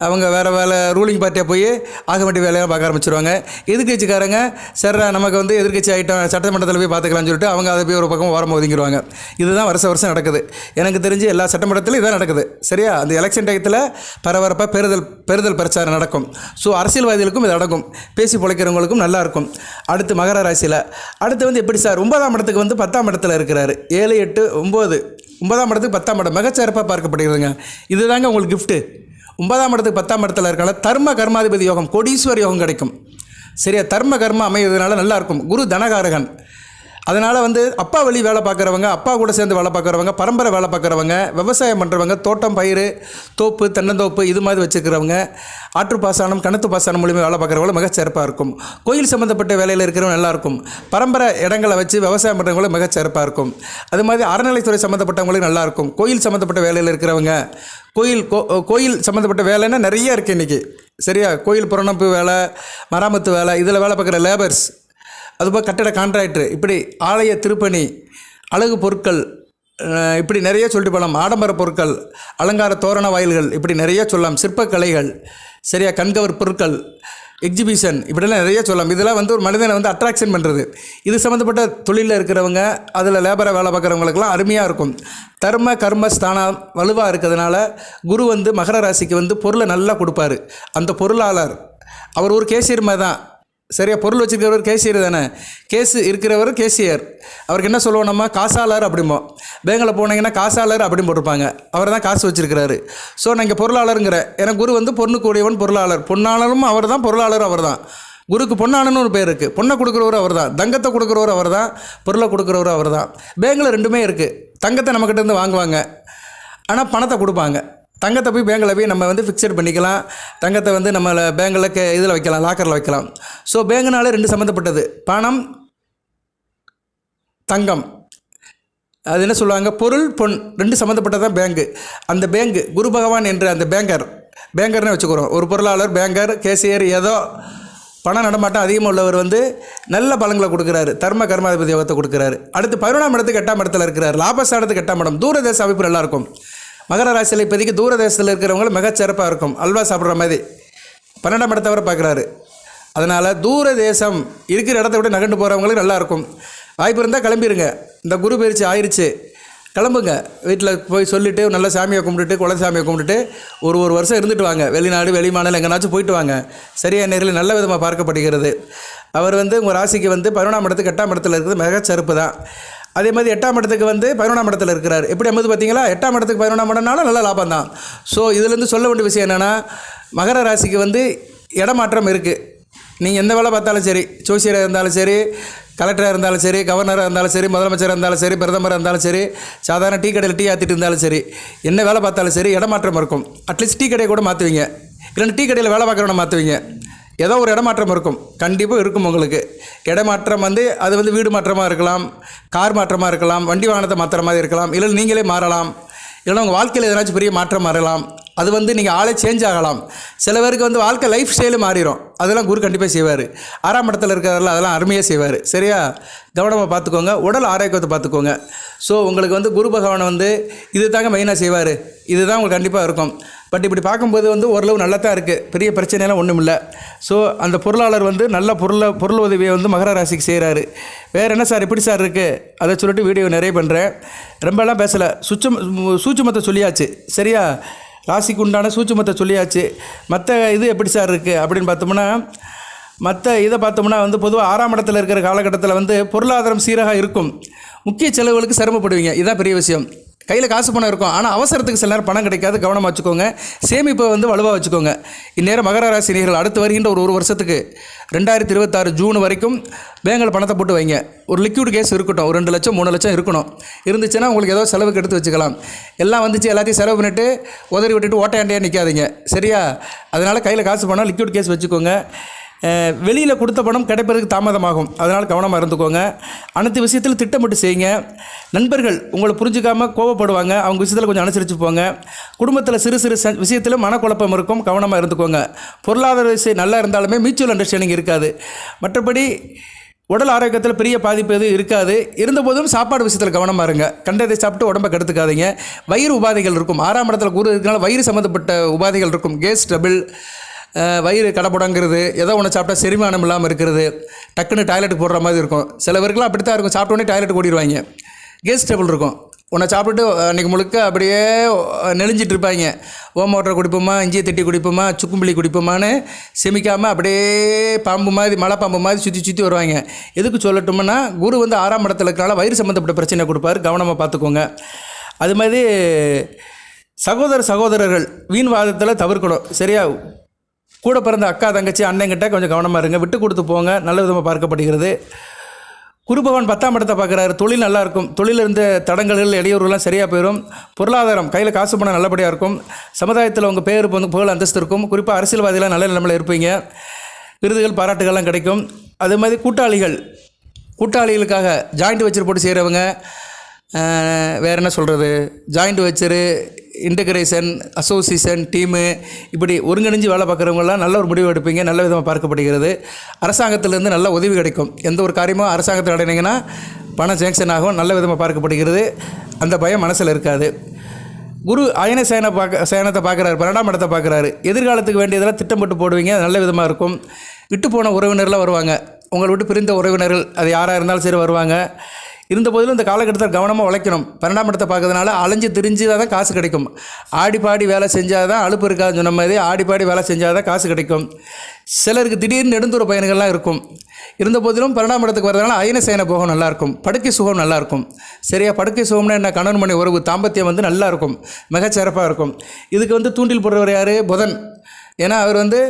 அவங்க வேறு வேலை ரூலிங் பார்ட்டியாக போய் ஆக வேண்டிய வேலையாக பார்க்க ஆரம்பிச்சிருவாங்க. எதிர்கட்சிக்காரங்க சரி நமக்கு வந்து எதிர்கட்சி ஆகிட்டோம், சட்டமன்றத்தில் போய் பார்த்துக்கலாம்னு சொல்லிட்டு அவங்க அதை போய் ஒரு பக்கம் ஓரமாக ஒதுங்கிடுவாங்க. இதுதான் வருஷம் நடக்குது. எனக்கு தெரிஞ்சு எல்லா சட்டமன்றத்திலும் இதான் நடக்குது. சரியா, அந்த எலெக்ஷன் டயத்தில் பரபரப்பாக பெறுதல் பிரச்சாரம் நடக்கும். ஸோ அரசியல்வாதிகளுக்கும் இது அடங்கும். பேசி பொழைக்கிறவங்களுக்கும் நல்லாயிருக்கும். அடுத்து மகர ராசியில் அடுத்து வந்து எப்படி சார் 9ஆம் இடத்துக்கு வந்து 10ஆம் இடத்துல இருக்கிறாரு. 7, 8, 9 9ஆம் இடத்துக்கு 10ஆம் இடம் மிகச்சிறப்பாக பார்க்கப்படுகிறதுங்க. இதுதாங்க உங்களுக்கு கிஃப்ட்டு. 9ஆம் இடத்துக்கு 10ஆம் இடத்துல இருக்கால தர்ம கர்மாதிபதி யோகம், கோடீஸ்வர யோகம் கிடைக்கும். சரியா, தர்ம கர்மா அமைகிறதுனால நல்லாயிருக்கும். குரு தனகாரகன். அதனால் வந்து அப்பா வழி வேலை பார்க்குறவங்க, அப்பா கூட சேர்ந்து வேலை பார்க்குறவங்க, பரம்பரை வேலை பார்க்குறவங்க, விவசாயம் பண்ணுறவங்க, தோட்டம் பயிர் தோப்பு தென்னந்தோப்பு இது மாதிரி வச்சுருக்கிறவங்க, ஆற்று பாசனம் கிணத்து பாசனம் மூலியமாக வேலை பார்க்குறவங்கள மிகச்சிறப்பாக இருக்கும். கோயில் சம்மந்தப்பட்ட வேலையில் இருக்கிறவங்க நல்லாயிருக்கும். பரம்பரை இடங்களை வச்சு விவசாயம் பண்ணுறவங்களும் மிகச்சிறப்பாக இருக்கும். அது மாதிரி அறநிலைத்துறை சம்மந்தப்பட்டவங்களும் நல்லாயிருக்கும். கோயில் சம்மந்தப்பட்ட வேலையில் இருக்கிறவங்க, கோயில் சம்மந்தப்பட்ட வேலைன்னா நிறைய இருக்குது இன்றைக்கி. சரியா? கோயில் புறணப்பு வேலை, மராமத்து வேலை, இதில் வேலை பார்க்குற லேபர்ஸ், அதுபோல் கட்டட கான்ட்ராக்டர், இப்படி ஆலய திருப்பணி, அழகு பொருட்கள், இப்படி நிறைய சொல்லிட்டு போகலாம். ஆடம்பர பொருட்கள், அலங்கார தோரண வாயில்கள், இப்படி நிறைய சொல்லலாம். சிற்பக்கலைகள், சரியா, கண்கவர் பொருட்கள், எக்ஸிபிஷன், இப்படிலாம் நிறைய சொல்லலாம். இதெல்லாம் வந்து ஒரு மனிதனை வந்து அட்ராக்ஷன் பண்ணுறது. இது சம்மந்தப்பட்ட தொழிலில் இருக்கிறவங்க, அதில் லேபராக வேலை பார்க்குறவங்களுக்கெல்லாம் அருமையாக இருக்கும். தர்ம கர்ம ஸ்தானம் வலுவாக இருக்கிறதுனால குரு வந்து மகர ராசிக்கு வந்து பொருளை நல்லா கொடுப்பாரு. அந்த பொருளாளர் அவர் ஒரு கேசியர் மாதிரி தான். சரியா? பொருள் வச்சுருக்கிறவர் கேசியர் தானே. கேஸு இருக்கிறவர் கேசியர். அவருக்கு என்ன சொல்லுவோம் நம்ம? காசாளர் அப்படிம்போம். பேங்கில் போனீங்கன்னா காசாளர் அப்படின்னு போட்டிருப்பாங்க. அவர் தான் காசு வச்சுருக்கிறாரு. ஸோ நான் இங்கே பொருளாளருங்கிற, ஏன்னா குரு வந்து பொண்ணு கூடியவன் பொருளாளர். பொன்னாளரும் அவர் தான், பொருளாளரும் அவர் தான். குருக்கு பொன்னாளன்னு ஒரு பேர் இருக்குது. பொண்ணை கொடுக்குறவர் அவர் தான், தங்கத்தை கொடுக்குறவர் அவர் தான், பொருளை கொடுக்குறவர் அவர் தான். பேங்கில் ரெண்டுமே இருக்குது. தங்கத்தை நம்மக்கிட்ட இருந்து வாங்குவாங்க, ஆனால் பணத்தை கொடுப்பாங்க. தங்கத்தை போய் பேங்கில் போய் நம்ம வந்து ஃபிக்ஸட் பண்ணிக்கலாம். தங்கத்தை வந்து நம்மளை பேங்கில் இதில் வைக்கலாம், லாக்கரில் வைக்கலாம். ஸோ பேங்குனாலே ரெண்டு சம்மந்தப்பட்டது, பணம் தங்கம். அது என்ன சொல்லுவாங்க? பொருள் பொன் ரெண்டு சம்மந்தப்பட்டது தான் பேங்கு. அந்த பேங்கு குரு பகவான் என்ற அந்த பேங்கர்னு வச்சுக்கிறோம். ஒரு பொருளாளர், பேங்கர், கேசியர், ஏதோ பண நடமாட்டம் அதிகமாக உள்ளவர் வந்து நல்ல பலன்களை கொடுக்குறாரு. தர்ம கர்மாதிபதி யோகத்தை கொடுக்குறாரு. அடுத்து 11ஆம் இடத்துக்கு 8ஆம் இடத்துல இருக்கிறார். லாபஸ்தானத்துக்கு 8ஆம் இடம். தூரதேச அமைப்பு நல்லாயிருக்கும். மகர ராசியில் இப்போதைக்கு தூரதேசத்தில் இருக்கிறவங்களும் மிகச்சிறப்பாக இருக்கும். அல்வா சாப்பிட்ற மாதிரி 12ஆம் இடத்தை வரை பார்க்குறாரு. அதனால் தூரதேசம் இருக்கிற இடத்த விட்டு நகண்டு போகிறவங்களுக்கு நல்லாயிருக்கும். வாய்ப்பு இருந்தால் கிளம்பிடுங்க. இந்த குரு பயிற்சி ஆயிடுச்சு, கிளம்புங்க. வீட்டில் போய் சொல்லிவிட்டு நல்ல சாமியை கும்பிட்டுட்டு, குலசாமியை கும்பிட்டுட்டு ஒரு வருஷம் இருந்துட்டு வாங்க. வெளிநாடு வெளிமாநிலம் எங்கேனாச்சும் போயிட்டு வாங்க. சரியான நேரில் நல்ல விதமாக பார்க்கப்படுகிறது. அவர் வந்து உங்கள் ராசிக்கு வந்து 11ஆம் இடத்துக்கு 8ஆம் இடத்துல இருக்கிறது மிகச்சிறப்பு தான். அதே மாதிரி 8ஆம் இடத்துக்கு வந்து 11ஆம் இடத்துல இருக்கிறார். எப்படி அம்மது பார்த்தீங்களா? 8ஆம் இடத்துக்கு 11ஆம் இடம்னால நல்ல லாபம் தான். ஸோ இதுலேருந்து சொல்ல வேண்டிய விஷயம் என்னென்னா, மகர ராசிக்கு வந்து இடமாற்றம் இருக்குது. நீங்கள் எந்த வேலை பார்த்தாலும் சரி, ஜோசியராக இருந்தாலும் சரி, கலெக்டராக இருந்தாலும் சரி, கவர்னராக இருந்தாலும் சரி, முதலமைச்சராக இருந்தாலும் சரி, பிரதமராக இருந்தாலும் சரி, சாதாரண டீ கடையில் டீ ஆற்றிட்டு இருந்தாலும் சரி, என்ன வேலை பார்த்தாலும் சரி இடமாற்றம் இருக்கும். அட்லீஸ்ட் டீ கடையை கூட மாற்றுவீங்க, இல்லைன்னா டீ கடையில் வேலை பார்க்குறவனை மாற்றுவீங்க. ஏதோ ஒரு இடமாற்றம் இருக்கும், கண்டிப்பாக இருக்கும் உங்களுக்கு. இடமாற்றம் வந்து அது வந்து வீடு மாற்றமாக இருக்கலாம், கார் மாற்றமாக இருக்கலாம், வண்டி வாகனத்தை மாற்றுற மாதிரி இருக்கலாம், இல்லை நீங்களே மாறலாம், இல்லைன்னா உங்கள் வாழ்க்கையில் எதனாச்சும் பெரிய மாற்றம் மாறலாம். அது வந்து நீங்கள் ஆளே சேஞ்ச் ஆகலாம். சில பேருக்கு வந்து வாழ்க்கை லைஃப் ஸ்டைலு மாறிடும். அதெல்லாம் குரு கண்டிப்பாக செய்வார். 6ஆம் இடத்துல இருக்கிறதால அதெல்லாம் அருமையாக செய்வார். சரியா? கவனமாக பார்த்துக்கோங்க, உடல் ஆரோக்கியத்தை பார்த்துக்கோங்க. ஸோ உங்களுக்கு வந்து குரு பகவானை வந்து இது தாங்க மெயினாக செய்வார். இதுதான் உங்களுக்கு கண்டிப்பாக இருக்கும். பட் இப்படி பார்க்கும்போது வந்து ஓரளவு நல்லா தான் இருக்குது, பெரிய பிரச்சனையெல்லாம் ஒன்றும் இல்லை. ஸோ அந்த பொருளாளர் வந்து நல்ல பொருள் உதவியை வந்து மகர ராசிக்கு செய்கிறாரு. வேறு என்ன சார் இப்படி சார் இருக்குது அதை சொல்லிட்டு வீடியோ நிறைய பண்ணுறேன். ரொம்பலாம் பேசலை, சூட்சுமத்தை சொல்லியாச்சு. சரியா? ராசிக்கு உண்டான சூட்சுமத்தை சொல்லியாச்சு. மற்ற இது எப்படி சார் இருக்குது அப்படின்னு பார்த்தோம்னா, மற்ற இதை பார்த்தோம்னா வந்து பொதுவாக 6ஆம் இடத்துல இருக்கிற காலகட்டத்தில் வந்து பொருளாதாரம் சீராக இருக்கும். முக்கிய செலவுகளுக்கு சிரமப்படுவீங்க. இதுதான் பெரிய விஷயம். கையில் காசு பணம் இருக்கும், ஆனால் அவசரத்துக்கு சில நேரம் பணம் கிடைக்காது. கவனமாக வச்சுக்கோங்க. சேமிப்பை வந்து வலுவாக வச்சுக்கோங்க. இந்நேரம் மகர ராசி நேயர்கள் அடுத்து வருகின்ற ஒரு வருஷத்துக்கு 2026 ஜூன் வரைக்கும் பேங்கில் பணத்தை போட்டு வைங்க. ஒரு லிக்விட் கேஸ் இருக்கட்டும், ஒரு 2 லட்சம் 3 லட்சம் இருக்கணும். இருந்துச்சுன்னா உங்களுக்கு ஏதோ செலவுக்கு எடுத்து வச்சுக்கலாம். எல்லாம் வந்துச்சு எல்லாத்தையும் செலவு பண்ணிவிட்டு உதறி விட்டுட்டு ஓட்டையாண்டியாக நிற்காதீங்க. சரியா? அதனால் கையில் காசு பணம் லிக்விட் கேஸ் வச்சுக்கோங்க. வெளியில் கொடுத்த பணம் கிடைப்பதற்கு தாமதமாகும். அதனால் கவனமாக இருந்துக்கோங்க. அனைத்து விஷயத்தில் திட்டமிட்டு செய்யுங்க. நண்பர்கள் உங்களை புரிஞ்சுக்காமல் கோவப்படுவாங்க, அவங்க விஷயத்தில் கொஞ்சம் அனுசரித்து போங்க. குடும்பத்தில் சிறு விஷயத்தில் மனக்குழப்பம் இருக்கும், கவனமாக இருந்துக்கோங்க. பொருளாதார விஷயம் நல்லா இருந்தாலுமே மியூச்சுவல் அண்டர்ஸ்டாண்டிங் இருக்காது. மற்றபடி உடல் ஆரோக்கியத்தில் பெரிய பாதிப்பு எதுவும் இருக்காது. இருந்தபோதும் சாப்பாடு விஷயத்தில் கவனமாக இருங்க. கண்டதை சாப்பிட்டு உடம்பை கெடுத்துக்காதீங்க. வயிறு உபாதைகள் இருக்கும். 6ஆம் இடத்துல குரு இருக்கிறனால வயிறு சம்மந்தப்பட்ட உபாதைகள் இருக்கும். கேஸ் ட்ரபிள், வயிறு கடப்படங்கிறது, ஏதோ ஒன்று சாப்பிட்டா செரிமானம் இல்லாமல் இருக்கிறது, டக்குன்னு டாய்லெட்டுக்கு போடுற மாதிரி இருக்கும். சில பேருக்குலாம் அப்படி தான் இருக்கும். சாப்பிட்டோன்னே டாய்லெட் ஓடிடுவாங்க. கேஸ் ட்ரபிள் இருக்கும். உன்னை சாப்பிட்டுட்டு அன்றைக்கி முழுக்க அப்படியே நெளிஞ்சிட்டு இருப்பாங்க. ஓம வாட்டர் குடிப்போமா, இஞ்சியை தட்டி குடிப்போமா, சுக்கும்பிள்ளி குடிப்போமான்னு செமிக்காமல் அப்படியே பாம்பு மாதிரி, மலை பாம்பு மாதிரி சுற்றி வருவாங்க. எதுக்கு சொல்லட்டும்னா, குரு வந்து 6ஆம் இடத்துல இருக்கிறனால வயிறு சம்மந்தப்பட்ட பிரச்சனை கொடுப்பாரு. கவனமாக பார்த்துக்கோங்க. அது மாதிரி சகோதரர்கள் வீண் வாதத்தில் தவிர்க்கணும். சரியா? கூட பிறந்த அக்கா தங்கச்சி அண்ணங்கிட்ட கொஞ்சம் கவனமாக இருங்க. விட்டு கொடுத்து போங்க. நல்ல விதமாக பார்க்கப்படுகிறது. குரு பகவான் 10ஆம் இடத்தை பார்க்குறாரு. தொழில் நல்லாயிருக்கும். தொழில் இருந்த தடங்கல்கள் இடையூறுலாம் சரியாக போயிடும். பொருளாதாரம் கையில் காசு பணம் நல்லபடியாக இருக்கும். சமுதாயத்தில் உங்கள் பேர் வந்து புகழ் அந்தஸ்து இருக்கும். குறிப்பாக அரசியல்வாதிகளாக நல்ல நிலைமையில் இருப்பீங்க. விருதுகள் பாராட்டுகள்லாம் கிடைக்கும். அதே மாதிரி கூட்டாளிகளுக்காக ஜாயிண்ட் வெச்சர் போட்டு செய்கிறவங்க, வேறு என்ன சொல்கிறது, ஜாயிண்ட் வெச்சரு, இன்டகிரேஷன், அசோசியேஷன், டீமு, இப்படி ஒருங்கிணைஞ்சு வேலை பார்க்குறவங்களாம் நல்ல ஒரு முடிவு எடுப்பீங்க. நல்ல விதமாக பார்க்கப்படுகிறது. அரசாங்கத்திலேருந்து நல்ல உதவி கிடைக்கும். எந்த ஒரு காரியமும் அரசாங்கத்தில் அடைனீங்கன்னா பணம் சேங்ஷன் ஆகும். நல்ல விதமாக பார்க்கப்படுகிறது. அந்த பயம் மனசில் இருக்காது. குரு அயன சேனத்தை பார்க்குறாரு. 12ஆம் இடத்தை பார்க்குறாரு. எதிர்காலத்துக்கு வேண்டியதெல்லாம் திட்டம் போட்டு போடுவீங்க. நல்ல விதமாக இருக்கும். விட்டு போன உறவினர்லாம் வருவாங்க. உங்களை விட்டு பிரிந்த உறவினர்கள் அது யாராக இருந்தாலும் சரி வருவாங்க. இருந்த போதிலும் இந்த காலகட்டத்தில் கவனமாக உழைக்கணும். 12ஆம் இடத்தை பார்க்கறதுனால அலைஞ்சு திரிஞ்சு தான் காசு கிடைக்கும். ஆடிப்பாடி வேலை செஞ்சால் தான் அலுப்பு இருக்காதுன்னு சொன்ன மாதிரி ஆடிப்பாடி வேலை செஞ்சால் தான் காசு கிடைக்கும். சிலருக்கு திடீர்னு நெடுந்தூர பயணங்கள்லாம் இருக்கும். இருந்த போதிலும் 12ஆம் இடத்துக்கு வரதுனால அயன சேன போகம் நல்லாயிருக்கும். படுக்கை சுகம் நல்லாயிருக்கும். சரியா, படுக்கை சுகம்னா என்ன, கணவன் மணி உறவு தாம்பத்தியம் வந்து நல்லாயிருக்கும். மிகச்சிறப்பாக இருக்கும். இதுக்கு வந்து தூண்டில் போடுறவர் யார், புதன். ஏன்னா அவர் வந்து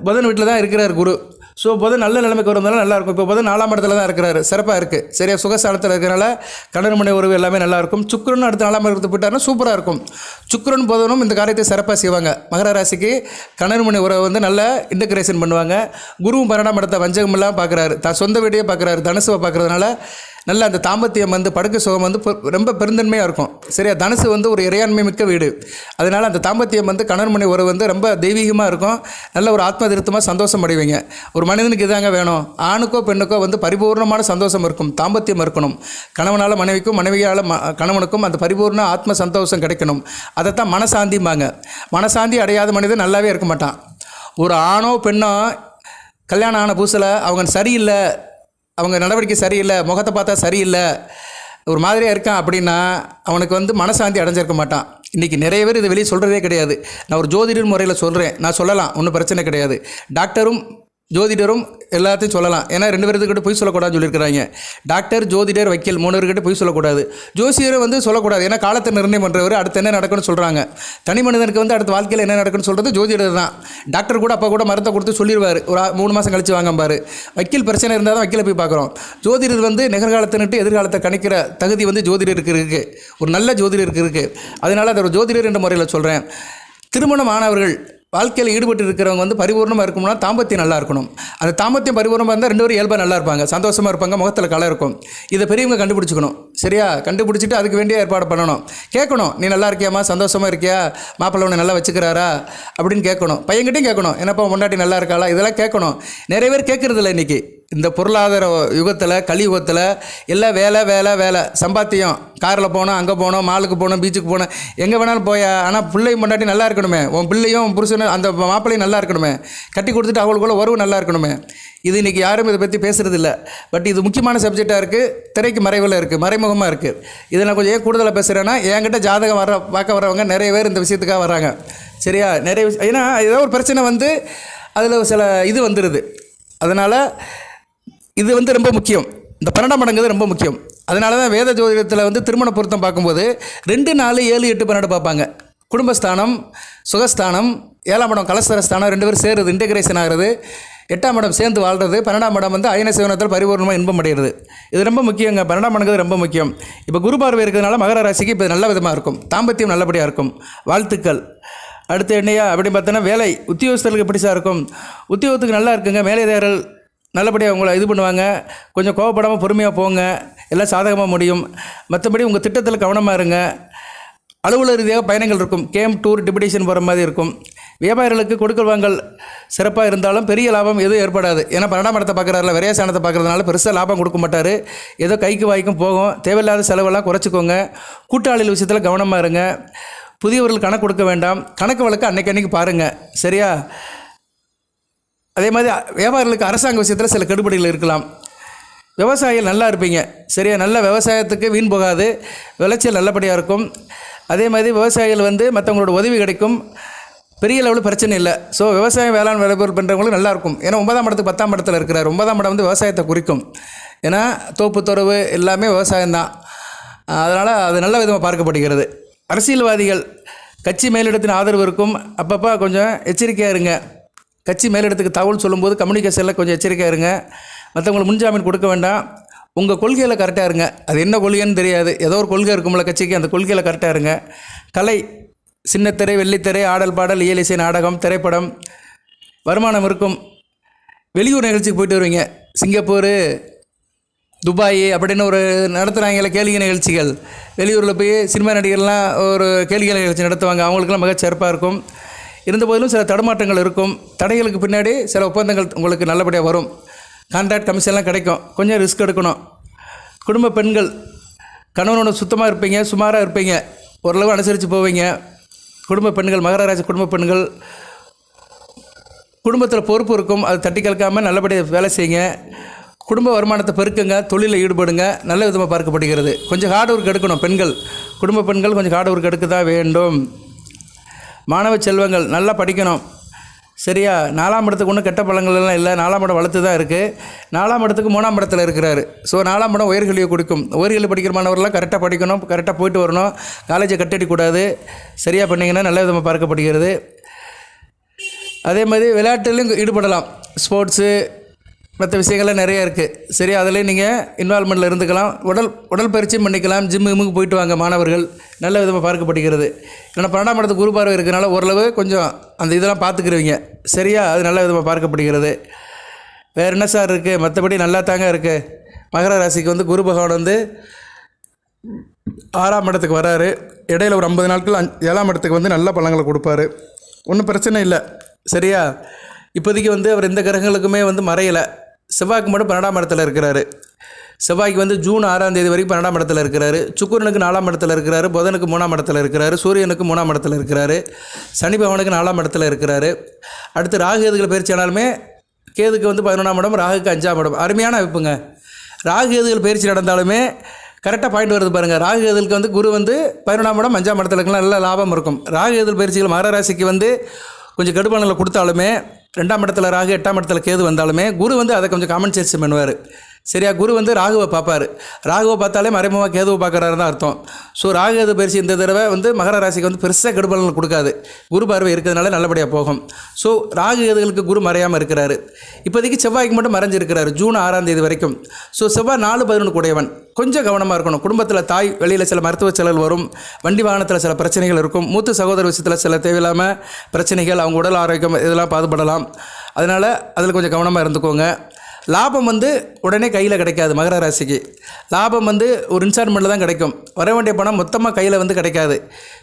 புதன் வீட்டில் தான் இருக்கிறார் குரு. ஸோ புதன் நல்ல நிலைமைக்கு வருவதால நல்லாயிருக்கும். இப்போ புதன் 4ஆம் இடத்துல தான் இருக்கிறாரு. சிறப்பாக இருக்குது. சரியா, சுகஸ்தானத்தில் இருக்கிறனால கணவன் மனை உறவு எல்லாமே நல்லாயிருக்கும். சுக்கிரன் அடுத்த 4ஆம் இடத்துக்கு போயிட்டாருன்னா சூப்பராக இருக்கும். சுக்கிரன் புதனும் இந்த காரியத்தை சிறப்பாக செய்வாங்க. மகர ராசிக்கு கணவன் மனை உறவை வந்து நல்லா இன்டகிரேஷன் பண்ணுவாங்க. குருவும் 12ஆம் இடத்தை வஞ்சகம் எல்லாம் பார்க்குறாரு. தான் சொந்த வீட்டையே பார்க்குறாரு. தனுசுவை பார்க்குறதுனால நல்ல அந்த தாம்பத்தியம் வந்து படுக்கை சுகம் வந்து ரொம்ப பெருந்தன்மையாக இருக்கும். சரியா, தனுசு வந்து ஒரு இறையாண்மை மிக்க வீடு. அதனால் அந்த தாம்பத்தியம் வந்து கணவன் மனை உறவு வந்து ரொம்ப தெய்வீகமாக இருக்கும். நல்ல ஒரு ஆத்ம திருத்தமாக சந்தோஷம் அடைவீங்க. ஒரு மனிதனுக்கு இதாங்க வேணும். ஆணுக்கோ பெண்ணுக்கோ வந்து பரிபூர்ணமான சந்தோஷம் இருக்கும். தாம்பத்தியம் இருக்கணும். கணவனால் மனைவிக்கும், மனைவியால் கணவனுக்கும் அந்த பரிபூர்ண ஆத்ம சந்தோஷம் கிடைக்கணும். அதைத்தான் மனசாந்திம்பாங்க. மனசாந்தி அடையாத மனிதன் நல்லாவே இருக்க மாட்டான். ஒரு ஆணோ பெண்ணோ கல்யாணம் ஆன புதுசில் அவங்க சரியில்லை, அவங்க நடவடிக்கை சரியில்லை, முகத்தை பார்த்தா சரியில்லை, ஒரு மாதிரியாக இருக்கான் அப்படின்னா அவனுக்கு வந்து மனசாந்தி அடைஞ்சிருக்க மாட்டான். இன்றைக்கி நிறைய பேர் இதை வெளியே சொல்கிறதே கிடையாது. நான் ஒரு ஜோதிடர் முறையில் சொல்கிறேன். நான் சொல்லலாம், ஒன்றும் பிரச்சனை கிடையாது. டாக்டரும் ஜோதிடரும் எல்லாத்தையும் சொல்லலாம். ஏன்னா 2 பேர்த்துக்கிட்ட பொய் சொல்லக்கூடாதுன்னு சொல்லியிருக்கிறாங்க. டாக்டர், ஜோதிடர், வக்கீல் 3 பேர்கிட்ட பொய் சொல்லக்கூடாது. ஜோசியரை வந்து சொல்லக்கூடாது. ஏன்னா காலத்தை நிர்ணயம் பண்ணுறவர் அடுத்து என்ன நடக்குன்னு சொல்கிறாங்க. தனி மனிதனுக்கு வந்து அடுத்த வாழ்க்கையில் என்ன நடக்குன்னு சொல்கிறது ஜோதிடர் தான். டாக்டர் கூட அப்போ கூட மருந்தை கொடுத்து சொல்லிடுவார், ஒரு 3 மாதம் கழித்து வாங்கம்பார். வக்கீல் பிரச்சனை இருந்தால் தான் வக்கீலை போய் பார்க்குறோம். ஜோதிடர் வந்து நிகழ்காலத்தினுட்டு எதிர்காலத்தை கணிக்கிற தகுதி வந்து ஜோதிடருக்கு இருக்குது. ஒரு நல்ல ஜோதிடருக்கு இருக்குது. அதனால் அதை ஒரு ஜோதிடர் என்ற முறையில் சொல்கிறேன். திருமணமானவர்கள் வாழ்க்கையில் ஈடுபட்டு இருக்கிறவங்க வந்து பரிபூர்ணமாக இருக்கணும்னா தாம்பத்தியம் நல்லா இருக்கணும். அந்த தாம்பத்தியம் பரிபூர்ணமாக இருந்தால் 2 பேரும் இயல்பாக நல்லா இருப்பாங்க, சந்தோஷமாக இருப்பாங்க, முகத்தில் கலை இருக்கும். இதை பெரியவங்க கண்டுபிடிச்சிக்கணும். சரியா, கண்டுபிடிச்சிட்டு அதுக்கு வேண்டிய ஏற்பாடு பண்ணணும். கேட்கணும், நீ நல்லா இருக்கியாம்மா, சந்தோஷமாக இருக்கியா, மாப்பிள்ளை உன்னை நல்லா வச்சுக்கிறாரா அப்படின்னு கேட்கணும். பையன்கிட்டையும் கேட்கணும், என்னப்பா முன்னாடி நல்லா இருக்காளா, இதெல்லாம் கேட்கணும். நிறைய பேர் கேட்குறதில்ல இன்றைக்கி. இந்த பொருளாதார யுகத்தில், கலியுகத்தில் எல்லாம் வேலை வேலை வேலை, சம்பாத்தியம். காரில் போனோம், அங்கே போனோம், மாலுக்கு போனோம், பீச்சுக்கு போனோம், எங்கே வேணாலும் போயா. ஆனால் பிள்ளையும் முன்னாடி நல்லா இருக்கணுமே. உன் பிள்ளையும் புருஷனும் அந்த மாப்பிள்ளையும் நல்லா இருக்கணுமே. கட்டி கொடுத்துட்டு அவங்களுக்குள்ள உறவு நல்லா இருக்கணுமே. இது இன்றைக்கி யாரும் இதை பற்றி பேசுகிறதில்ல. பட் இது முக்கியமான சப்ஜெக்டாக இருக்குது. திரைக்கு மறைவில் இருக்குது, மறைமுகமாக இருக்குது. இதை நான் கொஞ்சம் ஏன் கூடுதலாக பேசுகிறேன்னா, என்கிட்ட ஜாதகம் பார்க்க வரவங்க நிறைய பேர் இந்த விஷயத்துக்காக வராங்க. சரியா, நிறைய ஏன்னா ஏதோ ஒரு பிரச்சனை வந்து அதில் சில இது வந்துடுது. அதனால் இது வந்து ரொம்ப முக்கியம். இந்த 12ஆம் இடங்கிறது ரொம்ப முக்கியம். அதனால தான் வேத ஜோதிடத்தில் வந்து திருமண பொருத்தம் பார்க்கும்போது 2, 4, 7, 8, 12 பார்ப்பாங்க. குடும்பஸ்தானம், சுகஸ்தானம், 7ஆம் இடம் கலஸ்தரஸ்தானம் 2 பேரும் சேருது, இன்டகிரேஷன் ஆகிறது. 8ஆம் இடம் சேர்ந்து வாழ்கிறது. 12ஆம் இடம் வந்து அயன சேவனத்தில் பரிபூர்ணமாக இன்பம் அடைகிறது. இது ரொம்ப முக்கியங்க. 12ஆம் இடங்கிறது ரொம்ப முக்கியம். இப்போ குரு பார்வை இருக்கிறதுனால மகர ராசிக்கு இப்போ நல்ல விதமாக இருக்கும். தாம்பத்தியம் நல்லபடியாக இருக்கும். வாழ்த்துக்கள். அடுத்து என்னையா அப்படின்னு பார்த்தோன்னா, வேலை உத்தியோகஸ்தர்களுக்கு எப்படி சார் இருக்கும்? உத்தியோகத்துக்கு நல்லா இருக்குங்க. மேலதிகாரிகள் நல்லபடியாக உங்களை இது பண்ணுவாங்க. கொஞ்சம் கோவப்படாமல் பொறுமையாக போங்க, எல்லாம் சாதகமாக முடியும். மற்றபடி உங்கள் திட்டத்தில் கவனமாக இருங்க. அலுவலக ரீதியாக பயணங்கள் இருக்கும். கேம்ப், டூர், டெபுடேஷன் போகிற மாதிரி இருக்கும். வியாபாரிகளுக்கு கொடுக்கல் வாங்கல் சிறப்பாக இருந்தாலும் பெரிய லாபம் எதுவும் ஏற்படாது. ஏன்னா 12ஆம் இடத்தை பார்க்குறாருல, விரையசானத்தை பார்க்குறதுனால பெருசாக லாபம் கொடுக்க மாட்டார். ஏதோ கைக்கு வாய்க்கும் போகும். தேவையில்லாத செலவெல்லாம் குறைச்சிக்கோங்க. கூட்டாளிகள் விஷயத்தில் கவனமாக இருங்க. புதியவர்கள் கணக்கு கொடுக்க வேண்டாம். கணக்கு வழக்கு அன்னைக்கு பாருங்கள். சரியா, அதே மாதிரி வியாபாரிகளுக்கு அரசாங்க விஷயத்தில் சில கெடுபடிகள் இருக்கலாம். விவசாயிகள் நல்லா இருப்பீங்க. சரியா, நல்ல விவசாயத்துக்கு வீண் போகாது, விளைச்சல் நல்லபடியாக இருக்கும். அதே மாதிரி விவசாயிகள் வந்து மற்றவங்களோட உதவி கிடைக்கும். பெரிய லெவலில் பிரச்சனை இல்லை. ஸோ விவசாயம், வேளாண் விளைபொருள் பண்ணுறவங்களுக்கு நல்லாயிருக்கும். ஏன்னா 9ஆம் இடத்துக்கு 10ஆம் இடத்துல இருக்கிறார். 9ஆம் இடம் வந்து விவசாயத்தை குறிக்கும். ஏன்னா தோப்பு துறவு எல்லாமே விவசாயம்தான். அதனால் அது நல்ல விதமாக பார்க்கப்படுகிறது. அரசியல்வாதிகள் கட்சி மேலிடத்தின் ஆதரவு இருக்கும். அப்பப்போ கொஞ்சம் எச்சரிக்கையாக இருங்க. கட்சி மேலிடத்துக்கு தகவல் சொல்லும்போது கம்யூனிகேஷனில் கொஞ்சம் எச்சரிக்கையாக இருங்க. மற்றவங்களுக்கு முன்ஜாமீன் கொடுக்க வேண்டாம். உங்கள் கொள்கையில் கரெக்டாக இருங்க. அது என்ன கொள்கைன்னு தெரியாது, ஏதோ ஒரு கொள்கை இருக்கும்ல கட்சிக்கு, அந்த கொள்கையில் கரெக்டாக இருங்க. கலை, சின்னத்திரை, வெள்ளித்திரை, ஆடல் பாடல், இயல் இசை, நாடகம், திரைப்படம், வருமானம் இருக்கும். வெளியூர் நிகழ்ச்சிக்கு போயிட்டு வருவீங்க, சிங்கப்பூர், துபாய் அப்படின்னு ஒரு நடத்துகிறாங்கள கேளிக்கை நிகழ்ச்சிகள். வெளியூரில் போய் சினிமா நடிகர்லாம் ஒரு கேளிக்கை நிகழ்ச்சி நடத்துவாங்க. அவங்களுக்கெல்லாம் மிகச் சிறப்பாக இருக்கும். இருந்தபோதிலும் சில தடுமாற்றங்கள் இருக்கும். தடைகளுக்கு பின்னாடி சில ஒப்பந்தங்கள் உங்களுக்கு நல்லபடியாக வரும். கான்ட்ராக்ட் கமிஷன்லாம் கிடைக்கும். கொஞ்சம் ரிஸ்க் எடுக்கணும். குடும்ப பெண்கள், கணவனோட சுத்தமாக இருப்பீங்க, சுமாராக இருப்பீங்க, ஓரளவு அனுசரித்து போவீங்க. குடும்ப பெண்கள், மகர ராசி குடும்ப பெண்கள், குடும்பத்தில் பொறுப்பு இருக்கும். அது தட்டி கலக்காமல் நல்லபடியாக வேலை செய்யுங்க. குடும்ப வருமானத்தை பெருக்குங்க, தொழிலில் ஈடுபடுங்க, நல்ல விதமாக பார்க்கப்படுகிறது. கொஞ்சம் ஹார்ட் ஒர்க் எடுக்கணும் பெண்கள், குடும்ப பெண்கள் கொஞ்சம் ஹார்ட் ஒர்க் எடுக்க தான் வேண்டும். மாணவ செல்வங்கள் நல்லா படிக்கணும். சரியா? 4ஆம் இடத்துக்கு ஒன்றும் கெட்ட பழங்கள்லாம் இல்லை. 4ஆம் இடம் வளர்த்து தான் இருக்குது. 4ஆம் இடத்துக்கு 3ஆம் இடத்துல இருக்கிறாரு. ஸோ 4ஆம் இடம் உயர்கல்வியை கொடுக்கும். உயர்கல்வி படிக்கிற மாணவர்கள்லாம் கரெக்டாக படிக்கணும், கரெக்டாக போயிட்டு வரணும். காலேஜை கட்டடிக்கூடாது. சரியாக பண்ணிங்கன்னா நல்ல விதமாக பார்க்கப்படுகிறது. அதே மாதிரி விளையாட்டுலையும் ஈடுபடலாம். ஸ்போர்ட்ஸு, மற்ற விஷயங்கள்லாம் நிறையா இருக்குது. சரி, அதிலே நீங்கள் இன்வால்மெண்ட்டில் இருந்துக்கலாம். உடல் பயிற்சியும் பண்ணிக்கலாம். ஜிம்முக்கு போயிட்டு வாங்க மாணவர்கள், நல்ல விதமாக பார்க்கப்படுகிறது. ஏன்னா 12ஆம் இடத்துக்கு குரு பார்வை இருக்கிறனால ஓரளவு கொஞ்சம் அந்த இதெல்லாம் பார்த்துக்குருவீங்க. சரியா? அது நல்ல விதமாக பார்க்கப்படுகிறது. வேறு என்ன சார் இருக்குது? மற்றபடி நல்லா தாங்க இருக்குது. மகர ராசிக்கு வந்து குரு பகவான் வந்து 6ஆம் இடத்துக்கு வராரு. இடையில ஒரு 50 நாட்கள் 7ஆம் இடத்துக்கு வந்து நல்ல பலன்களை கொடுப்பாரு. ஒன்றும் பிரச்சனை இல்லை. சரியா? இப்போதைக்கு வந்து அவர் எந்த கிரகங்களுக்குமே வந்து மறையலை. செவ்வாய்க்கு மட்டும் 12ஆம் இடத்துல இருக்கிறாரு. செவ்வாய்க்கு வந்து ஜூன் 6ஆம் தேதி வரைக்கும் 12ஆம் இடத்துல இருக்கிறாரு. சுக்கிரனுக்கு 4ஆம் இடத்துல இருக்கிறாரு. புதனுக்கு 3ஆம் இடத்துல இருக்கிறாரு. சூரியனுக்கு 3ஆம் இடத்துல இருக்கிறாரு. சனி பகவானுக்கு 4ஆம் இடத்துல இருக்கிறாரு. அடுத்து ராகு கேதுகள் பயிற்சி ஆனாலுமே கேதுக்கு வந்து 11ஆம் இடம், ராகுக்கு 5ஆம் இடம். அருமையான அமைப்புங்க. ராகு கேதுகள் பயிற்சி நடந்தாலுமே கரெக்டாக பாயிண்ட் வருது பாருங்கள். ராகு கேதுகளுக்கு வந்து குரு வந்து 11ஆம் இடம் 5ஆம் இடத்துல இருக்கலாம், நல்ல லாபம் இருக்கும். ராகு கேதுகள் பயிற்சிகள் மகர ராசிக்கு வந்து கொஞ்சம் கெடுபலங்களை கொடுத்தாலுமே, 2ஆம் இடத்துல ராகு 8ஆம் இடத்துல கேது வந்தாலுமே குரு வந்து அதை கொஞ்சம் காம்பன்சேஷன் பண்ணுவார். சரியா? குரு வந்து ராகுவை பார்ப்பார். ராகுவை பார்த்தாலே மறைமுகமாக கேதுவை பார்க்குறாரு தான் அர்த்தம். ஸோ ராகு கேது பயிற்சி இந்த தடவை வந்து மகர ராசிக்கு வந்து பெருசாக கெடுபலங்கள் கொடுக்காது. குரு பார்வை இருக்கிறதுனால நல்லபடியாக போகும். ஸோ ராகு கேதுகளுக்கு குரு மறையாமல் இருக்கிறாரு. இப்போதைக்கு செவ்வாய்க்கு மட்டும் மறைஞ்சிருக்கிறாரு ஜூன் 6ஆம் தேதி வரைக்கும். ஸோ செவ்வாய் 4-11 கூடையவன். கொஞ்சம் கவனமாக இருக்கணும். குடும்பத்தில் தாய் வெளியில் சில மருத்துவ செலவு வரும். வண்டி வாகனத்தில் சில பிரச்சனைகள் இருக்கும். மூத்த சகோதர விஷயத்தில் சில தேவையில்லாமல் பிரச்சனைகள், அவங்க உடல் ஆரோக்கியம் இதெல்லாம் பாதுபடலாம். அதனால் அதில் கொஞ்சம் கவனமாக இருந்துக்கோங்க. லாபம் வந்து உடனே கையில் கிடைக்காது. மகர ராசிக்கு லாபம் வந்து ஒரு இன்ஸ்டால்மெண்ட்டில் தான் கிடைக்கும். வர வேண்டிய பணம் மொத்தமாக கையில் வந்து கிடைக்காது.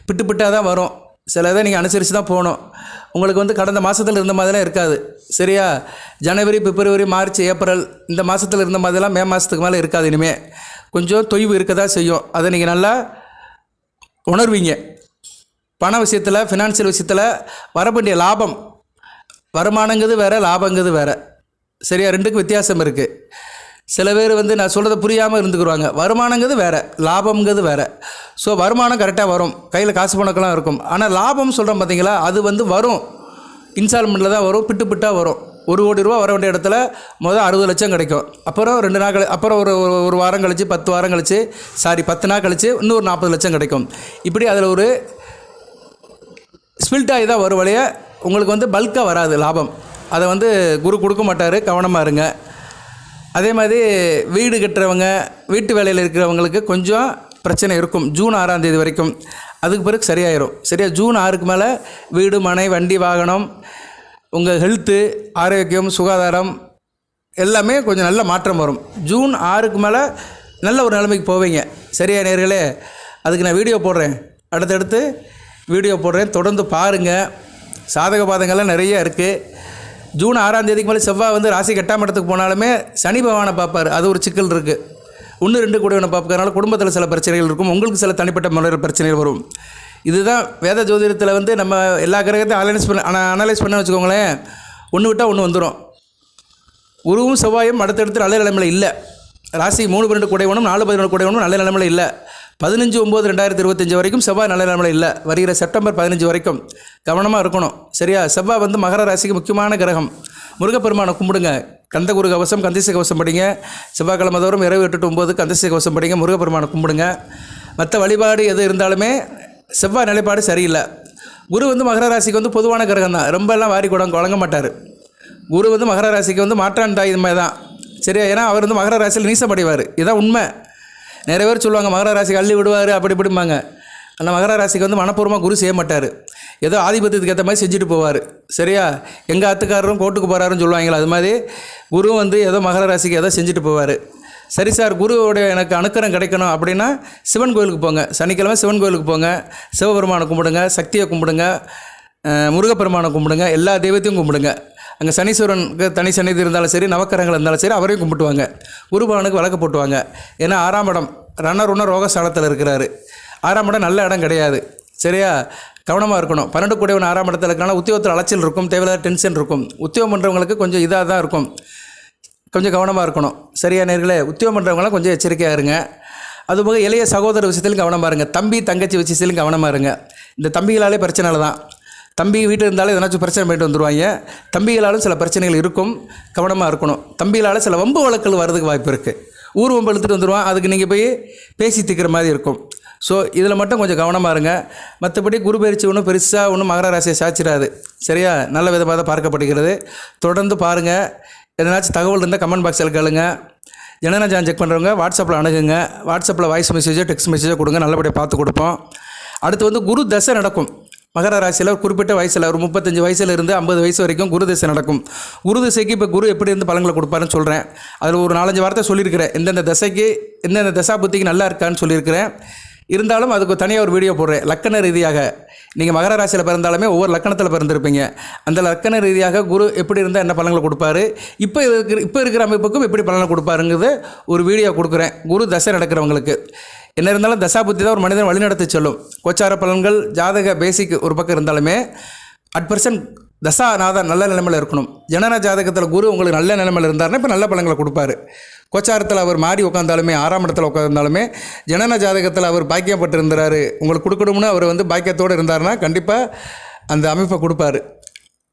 பிட்டாக தான் வரும். சில இதை நீங்கள் அனுசரித்து தான் போகணும். உங்களுக்கு வந்து கடந்த மாதத்தில் இருந்த மாதிரிலாம் இருக்காது. சரியா? ஜனவரி, பிப்ரவரி, மார்ச், ஏப்ரல் இந்த மாதத்தில் இருந்த மாதிரிலாம் மே மாதத்துக்கு மேலே இருக்காது. இனிமேல் கொஞ்சம் தொய்வு இருக்க தான் செய்யும். அதை நீங்கள் நல்லா உணர்வீங்க. பண விஷயத்தில், ஃபினான்ஷியல் விஷயத்தில் வர வேண்டிய லாபம், வருமானங்கிறது வேறு, லாபங்கிறது வேறு. சரியா? ரெண்டுக்கும் வித்தியாசம் இருக்குது. சில பேர் வந்து நான் சொல்கிறத புரியாமல் இருந்துக்குருவாங்க. வருமானங்கிறது வேறு, லாபங்கிறது வேறு. ஸோ வருமானம் கரெக்டாக வரும், கையில் காசு பணக்கெல்லாம் இருக்கும். ஆனால் லாபம் சொல்கிறோம் பார்த்தீங்களா, அது வந்து வரும், இன்ஸ்டால்மெண்ட்டில் தான் வரும், பிட்டாக வரும். 1 கோடி ரூபா வர வேண்டிய இடத்துல முதல் 60 லட்சம் கிடைக்கும். அப்புறம் 2 நாள் அப்புறம் ஒரு வாரம் கழித்து, 10 வாரம் கழித்து, 10 நாள் கழித்து இன்னொரு 40 லட்சம் கிடைக்கும். இப்படி அதில் ஒரு ஸ்பில்ட் ஆகி தான் வரும் வழிய உங்களுக்கு வந்து பல்காக வராது லாபம். அதை வந்து குரு கொடுக்க மாட்டார். கவனமாக இருங்க. அதே மாதிரி வீடு கட்டுறவங்க, வீட்டு வேலையில் இருக்கிறவங்களுக்கு கொஞ்சம் பிரச்சனை இருக்கும் ஜூன் 6ஆம் தேதி வரைக்கும். அதுக்கு பிறகு சரியாயிரும். சரியா? ஜூன் 6க்கு மேலே வீடு, மனை, வண்டி, வாகனம், உங்கள் ஹெல்த்து, ஆரோக்கியம், சுகாதாரம் எல்லாமே கொஞ்சம் நல்ல மாற்றம் வரும். ஜூன் 6க்கு மேலே நல்ல ஒரு நிலைமைக்கு போவீங்க. சரியா நேயர்களே? அதுக்கு நான் வீடியோ போடுறேன், அடுத்தடுத்து வீடியோ போடுறேன், தொடர்ந்து பாருங்கள். சாதக பாதங்கள்லாம் நிறைய இருக்குது. ஜூன் 6ஆம் தேதிக்கு மேலே செவ்வாய் வந்து ராசிக்கு 8ஆம் இடத்துக்கு போனாலுமே சனி பகவானை பார்ப்பார். அது ஒரு சிக்கல் இருக்குது. 1-2 கூடையவனை பார்க்கறதுனால குடும்பத்தில் சில பிரச்சனைகள் இருக்கும். உங்களுக்கு சில தனிப்பட்ட முறையில் பிரச்சனைகள் வரும். இதுதான் வேத ஜோதிடத்தில் வந்து நம்ம எல்லா கிரகத்தையும் அனலைஸ் பண்ண வச்சுக்கோங்களேன். ஒன்று விட்டால் ஒன்று வந்துடும். குருவும் செவ்வாயும் அடுத்தடுத்து நல்ல நிலைமையில் இல்லை. ராசி 3-12 கூடையவனும் 4-11 கூடையவனும் நல்ல நிலைமையில் இல்லை. 15/9/2025 வரைக்கும் செவ்வாய் நல்ல நிலைமையில் இல்லை. வருகிற செப்டம்பர் 15 வரைக்கும் கவனமாக இருக்கணும். சரியா? செவ்வாய் வந்து மகர ராசிக்கு முக்கியமான கிரகம். முருகப்பெருமானை கும்பிடுங்க. கந்தகுரு கவசம், கந்தசை கவசம் படிங்க. செவ்வாய்க்கிழமை தோறும் இரவு 8 to 9 கந்தசை கவசம் படிங்க. முருகப்பெருமானை கும்பிடுங்க. மற்ற வழிபாடு எது இருந்தாலுமே செவ்வாய் நிலைப்பாடு சரியில்லை. குரு வந்து மகர ராசிக்கு வந்து பொதுவான கிரகம் தான். ரொம்பலாம் வாரி கூட வழங்க மாட்டார். குரு வந்து மகர ராசிக்கு வந்து மாற்றான் தாய் மாதிரி தான். சரியா? ஏன்னா அவர் வந்து மகர ராசியில் நீசமடைவார். இதுதான் உண்மை. நிறைய பேர் சொல்லுவாங்க மகர ராசிக்கு அள்ளி விடுவார் அப்படி இப்படிம்பாங்க. அந்த மகர ராசிக்கு வந்து மனப்பூர்வமாக குரு செய்ய மாட்டார். ஏதோ ஆதிபத்தியத்துக்கு ஏற்ற மாதிரி செஞ்சுட்டு போவார். சரியா? எங்கள் ஆத்துக்காரரும் கோட்டுக்கு போகிறாருன்னு சொல்லுவாங்களா, அது மாதிரி குரு வந்து ஏதோ மகர ராசிக்கு ஏதோ செஞ்சுட்டு போவார். சரி சார், குருவோடைய எனக்கு அனுக்கிரகம் கிடைக்கணும் அப்படின்னா சிவன் கோயிலுக்கு போங்க. சனிக்கிழமை சிவன் கோயிலுக்கு போங்க. சிவபெருமானை கும்பிடுங்க, சக்தியை கும்பிடுங்க, முருகப்பெருமானை கும்பிடுங்க, எல்லா தெய்வத்தையும் கும்பிடுங்க. அங்கே சனீஸ்வரனுக்கு தனி சன்னிதி இருந்தாலும் சரி, நவக்கிரகங்கள் இருந்தாலும் சரி, அவரையும் கும்பிட்டுவாங்க. குருபவனுக்கு விளக்கு போட்டுவாங்க. ஏன்னா 6ஆம் இடம் ரணருண ரோகஸ்தானத்தில் இருக்கிறாரு. 6ஆம் இடம் நல்ல இடம் கிடையாது. சரியா? கவனமாக இருக்கணும். 12 கூடியவன் 6ஆம் இடத்துல இருக்கனால உத்தியோகத்தில் அலைச்சல் இருக்கும், தேவையில்லாத டென்ஷன் இருக்கும். உத்தியோகம் பண்ணுறவங்களுக்கு கொஞ்சம் இதாக தான் இருக்கும். கொஞ்சம் கவனமாக இருக்கணும். சரியா நேர்களே? உத்தியோகம் பண்ணுறவங்களாம் கொஞ்சம் எச்சரிக்கையாக இருங்க. அதுபோக இளைய சகோதர விஷயத்திலும் கவனமாக இருங்க. தம்பி தங்கச்சி விஷயத்திலும் கவனமாக இருங்க. இந்த தம்பிகளாலே பிரச்சனை தான். தம்பி வீட்டில் இருந்தாலும் எதனாச்சும் பிரச்சனை பண்ணிட்டு வந்துடுவாங்க. தம்பிகளாலும் சில பிரச்சனைகள் இருக்கும், கவனமாக இருக்கணும். தம்பிகளால் சில வம்பு வழக்குகள் வர்றதுக்கு வாய்ப்பு இருக்குது. ஊர் வம்பு எடுத்துகிட்டு வந்துடுவான், அதுக்கு நீங்கள் போய் பேசி தீர்க்கிற மாதிரி இருக்கும். ஸோ இதில் மட்டும் கொஞ்சம் கவனமாக இருங்க. மற்றபடி குரு பயிற்சி ஒன்றும் பெருசாக ஒன்றும் மகர ராசியை சாய்ச்சிடாது. சரியா? நல்ல விதமாக தான் பார்க்கப்படுகிறது. தொடர்ந்து பாருங்கள். எதனாச்சும் தகவல் இருந்தால் கமெண்ட் பாக்ஸில் கேளுங்க. ஜனனஜான் செக் பண்ணுறவங்க வாட்ஸ்அப்பில் அணுகுங்க. வாட்ஸ்அப்பில் வாய்ஸ் மெசேஜோ டெக்ஸ்ட் மெசேஜோ கொடுங்க, நல்லபடியாக பார்த்து கொடுப்போம். அடுத்து வந்து குரு தசை நடக்கும். மகர ராசியில் ஒரு குறிப்பிட்ட வயசில் ஒரு 35 வயசுலேருந்து 50 வயசு வரைக்கும் குரு தசை நடக்கும். குரு தசைக்கு இப்போ குரு எப்படி இருந்து பலன்களை கொடுப்பாருன்னு சொல்கிறேன். அதில் ஒரு 4-5 வார்த்தை சொல்லியிருக்கிறேன். எந்தெந்த தசைக்கு எந்தெந்த தசா புத்திக்கு நல்லா இருக்கான்னு சொல்லியிருக்கிறேன். இருந்தாலும் அதுக்கு தனியாக ஒரு வீடியோ போடுறேன். லக்கண ரீதியாக நீங்கள் மகர ராசியில் பிறந்தாலுமே ஒவ்வொரு லக்கணத்தில் பிறந்திருப்பீங்க. அந்த லக்கண ரீதியாக குரு எப்படி இருந்தால் என்ன பலன்களை கொடுப்பாரு, இப்போ இருக்கிற அமைப்புக்கும் எப்படி பலனை கொடுப்பாருங்கிறது ஒரு வீடியோ கொடுக்குறேன். குரு தசை நடக்கிறவங்களுக்கு என்ன இருந்தாலும் தசாபுத்தி தான் ஒரு மனிதன் வழிநடத்தி சொல்லும். கோச்சார பலன்கள் ஜாதக பேசிக் ஒரு பக்கம் இருந்தாலுமே @% தசாநாதன் நல்ல நிலைமையில் இருக்கணும். ஜனன ஜாதகத்தில் குரு உங்களுக்கு நல்ல நிலைமையில் இருந்தாருன்னா இப்போ நல்ல பலன்களை கொடுப்பாரு. கோச்சாரத்தில் அவர் மாறி உட்காந்தாலுமே 6ஆம் இடத்துல உட்காந்தாலுமே ஜனன ஜாதகத்தில் அவர் பாக்கியப்பட்டு இருந்தார், உங்களுக்கு கொடுக்கணும்னு அவர் வந்து பாக்கியத்தோடு இருந்தாருன்னா கண்டிப்பாக அந்த அமைப்பை கொடுப்பாரு.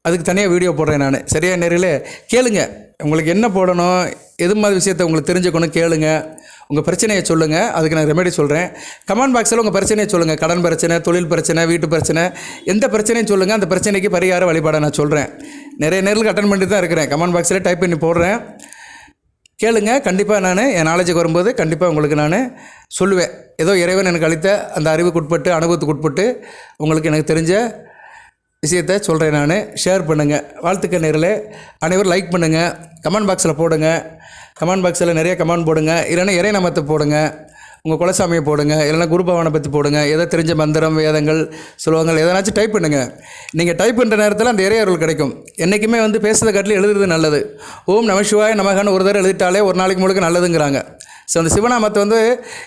அதுக்கு தனியாக வீடியோ போடுறேன் நான். சரியா நேரில் கேளுங்க. உங்களுக்கு என்ன போடணும், எது மாதிரி விஷயத்தை உங்களுக்கு தெரிஞ்சுக்கணும் கேளுங்க. உங்கள் பிரச்சனையை சொல்லுங்கள், அதுக்கு நான் ரெமெடி சொல்கிறேன். கமெண்ட் பாக்ஸில் உங்கள் பிரச்சனையை சொல்லுங்கள். கடன் பிரச்சனை, தொழில் பிரச்சனை, வீட்டு பிரச்சனை, எந்த பிரச்சனையும் சொல்லுங்கள். அந்த பிரச்சனைக்கு பரிகார வழிபாடை நான் சொல்கிறேன். நிறைய நேரில் அட்டன் பண்ணிட்டு தான் இருக்கிறேன். கமெண்ட் பாக்ஸில் டைப் பண்ணி போடுறேன், கேளுங்க. கண்டிப்பாக நான் என் நாலேஜுக்கு வரும்போது கண்டிப்பாக உங்களுக்கு நான் சொல்லுவேன். ஏதோ இறைவன் எனக்கு அளித்த அந்த அறிவுக்கு உட்பட்டு அனுபவத்துக்கு உட்பட்டு உங்களுக்கு எனக்கு தெரிஞ்ச விஷயத்தை சொல்கிறேன். நான் ஷேர் பண்ணுங்கள். வாழ்த்துக்கள் நேரில் அனைவரும் லைக் பண்ணுங்கள், கமெண்ட் பாக்ஸில் போடுங்க. கமெண்ட் பாக்ஸில் நிறைய கமெண்ட் போடுங்க. இல்லைன்னா இறை நாமத்தை போடுங்க, உங்கள் குலசாமியை போடுங்க, இல்லைன்னா குருபவானை பற்றி போடுங்க. எதோ தெரிஞ்ச மந்திரம், வேதங்கள், ஸ்லோகங்கள் எதனாச்சும் டைப் பண்ணுங்கள். நீங்கள் டைப் பண்ணுற நேரத்தில் அந்த இறையருள் கிடைக்கும். என்றைக்குமே வந்து பேசுகிறத காட்டில் எழுதுறது நல்லது. ஓம் நமசிவாய நமகான்னு ஒரு தடவை எழுதிட்டாலே ஒரு நாளைக்கு முழுக்க நல்லதுங்கிறாங்க. ஸோ அந்த சிவநாமத்தை வந்து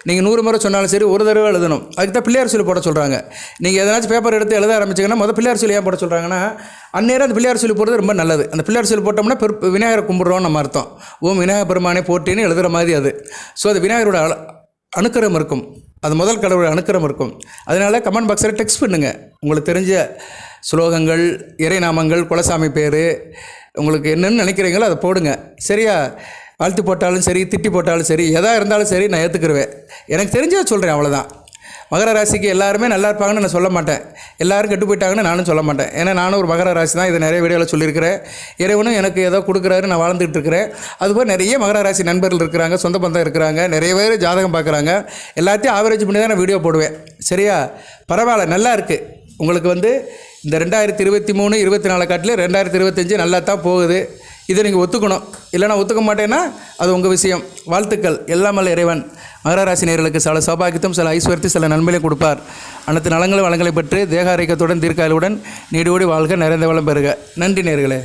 நீங்கள் 100 முறை சொன்னாலும் சரி, ஒரு தடவை எழுதணும். அதுக்கு தான் பிள்ளையார் சொல்லி போட சொல்கிறாங்க. நீங்கள் எதனாச்சும் பேப்பர் எடுத்து எழுத ஆரம்பிச்சிங்கன்னா முதல் பிள்ளையார் சொல்லி ஏன் போட சொல்கிறாங்கன்னா, அந்நேரம் அந்த பிள்ளையார் சொல்லி போடுறது ரொம்ப நல்லது. அந்த பிள்ளையார் சொல்லி போட்டோம்னா விநாயகரை கும்பிட்றோன்னு நம்ம அர்த்தம். ஓம் விநாயகர் பெருமானே போட்டின்னு எழுதுகிற மாதிரி அது. ஸோ அது விநாயகரோட அனுக்கிரம் இருக்கும், அது முதல் கடவுளோட அனுக்கிரம் இருக்கும். அதனால் கமெண்ட் பாக்ஸில் டெக்ஸ்ட் பண்ணுங்கள். உங்களுக்கு தெரிஞ்ச ஸ்லோகங்கள், இறைநாமங்கள், குலசாமி பேர், உங்களுக்கு என்னென்னு நினைக்கிறீங்களோ அதை போடுங்க. சரியா? வாழ்த்து போட்டாலும் சரி, திட்டி போட்டாலும் சரி, எதாக இருந்தாலும் சரி நான் ஏற்றுக்குருவேன். எனக்கு தெரிஞ்சதை சொல்கிறேன், அவ்வளோதான். மகர ராசிக்கு எல்லாருமே நல்லா இருப்பாங்கன்னு நான் சொல்ல மாட்டேன், எல்லோரும் கெட்டு போயிட்டாங்கன்னு நானும் சொல்ல மாட்டேன். ஏன்னா நானும் ஒரு மகர ராசி தான். இதை நிறைய வீடியோவில் சொல்லியிருக்கிறேன். இறைவனும் எனக்கு ஏதோ கொடுக்குறாரு, நான் வாழ்ந்துகிட்டு இருக்கிறேன். அதுபோல் நிறைய மகர ராசி நண்பர்கள் இருக்கிறாங்க, சொந்த பந்தம் இருக்கிறாங்க, நிறைய பேர் ஜாதகம் பார்க்குறாங்க. எல்லாத்தையும் ஆவரேஜ் பண்ணி தான் நான் வீடியோ போடுவேன். சரியா? பரவாயில்ல, நல்லா இருக்குது. உங்களுக்கு வந்து இந்த 2023, 24 காட்டிலே 2025 நல்லா தான் போகுது. இதை நீங்கள் ஒத்துக்கணும். இல்லைனா ஒத்துக்க மாட்டேன்னா அது உங்கள் விஷயம். வாழ்த்துக்கள். எல்லாமல்ல இறைவன் மகர ராசி நேயர்களுக்கு சில சௌபாகியத்தும் சில ஐஸ்வர்யத்தையும் சில நன்மைகளையும் கொடுப்பார். அனைத்து நலங்களும் வளங்களை பெற்று தேக ஆரோக்கியத்துடன் தீர்க்காயுடன் நீடோடி வாழ்க, நிறைந்த வளம் பெறுக. நன்றி நேயர்களே.